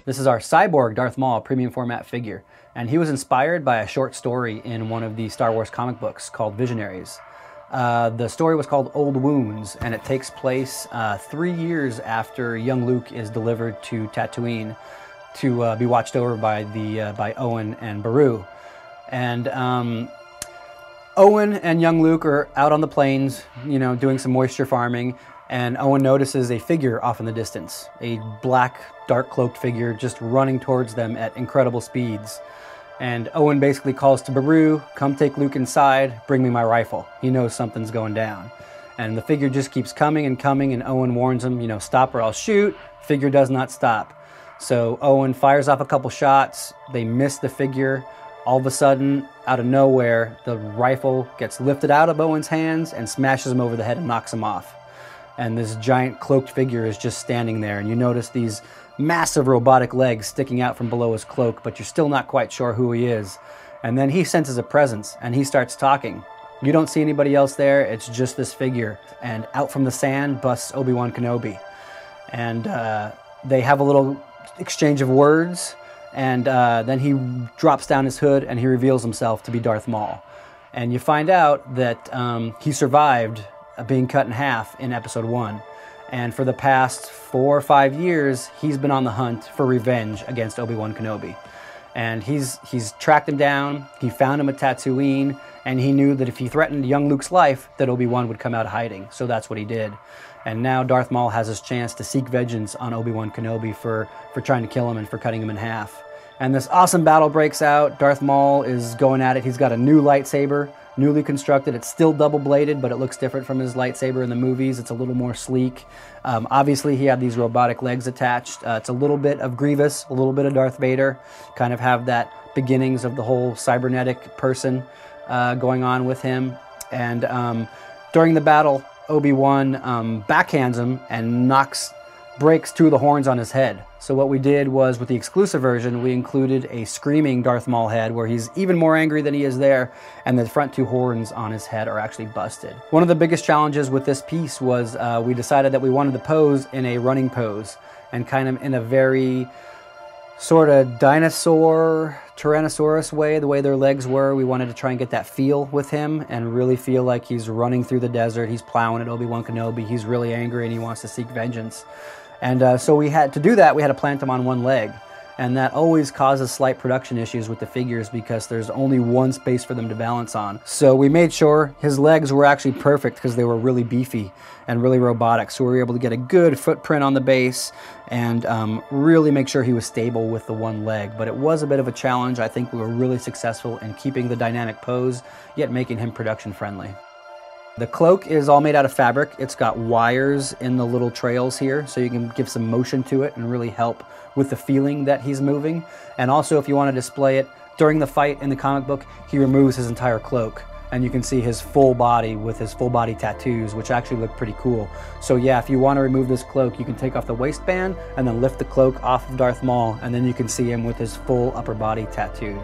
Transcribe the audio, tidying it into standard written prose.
This is our Cyborg Darth Maul Premium Format figure, and he was inspired by a short story in one of the Star Wars comic books called Visionaries. The story was called Old Wounds, and it takes place 3 years after young Luke is delivered to Tatooine to be watched over by Owen and Beru. And Owen and young Luke are out on the plains, doing some moisture farming, and Owen notices a figure off in the distance, a black, dark-cloaked figure just running towards them at incredible speeds. And Owen basically calls to Beru, "Come take Luke inside, bring me my rifle." He knows something's going down. And the figure just keeps coming, and Owen warns him, "Stop or I'll shoot." Figure does not stop. So Owen fires off a couple shots, they miss the figure. All of a sudden, out of nowhere, the rifle gets lifted out of Owen's hands and smashes him over the head and knocks him off. And this giant cloaked figure is just standing there, and you notice these massive robotic legs sticking out from below his cloak, but you're still not quite sure who he is. And then he senses a presence, and he starts talking. You don't see anybody else there, it's just this figure. And out from the sand busts Obi-Wan Kenobi. And they have a little exchange of words, and then he drops down his hood and he reveals himself to be Darth Maul. And you find out that he survived being cut in half in episode 1. And for the past 4 or 5 years, he's been on the hunt for revenge against Obi-Wan Kenobi. And he's tracked him down, he found him at Tatooine, and he knew that if he threatened young Luke's life, that Obi-Wan would come out hiding. So that's what he did. And now Darth Maul has his chance to seek vengeance on Obi-Wan Kenobi for trying to kill him and for cutting him in half. And this awesome battle breaks out. Darth Maul is going at it. He's got a new lightsaber, newly constructed. It's still double-bladed, but it looks different from his lightsaber in the movies. It's a little more sleek. Obviously, he had these robotic legs attached. It's a little bit of Grievous, a little bit of Darth Vader. Kind of have that beginnings of the whole cybernetic person going on with him. And during the battle, Obi-Wan backhands him and breaks 2 of the horns on his head. So what we did was, with the exclusive version, we included a screaming Darth Maul head where he's even more angry than he is there, and the front 2 horns on his head are actually busted. One of the biggest challenges with this piece was we decided that we wanted to pose in a running pose, and kind of in a very sort of dinosaur, Tyrannosaurus way, the way their legs were. We wanted to try and get that feel with him and really feel like he's running through the desert, he's plowing at Obi-Wan Kenobi, he's really angry and he wants to seek vengeance. And so we had to do that, we had to plant him on one leg. And that always causes slight production issues with the figures because there's only one space for them to balance on. So we made sure his legs were actually perfect because they were really beefy and really robotic. So we were able to get a good footprint on the base and really make sure he was stable with the one leg. But it was a bit of a challenge. I think we were really successful in keeping the dynamic pose, yet making him production friendly. The cloak is all made out of fabric. It's got wires in the little trails here, so you can give some motion to it and really help with the feeling that he's moving. And also, if you want to display it, during the fight in the comic book, he removes his entire cloak, and you can see his full body with his full body tattoos, which actually look pretty cool. So yeah, if you want to remove this cloak, you can take off the waistband and then lift the cloak off of Darth Maul, and then you can see him with his full upper body tattooed.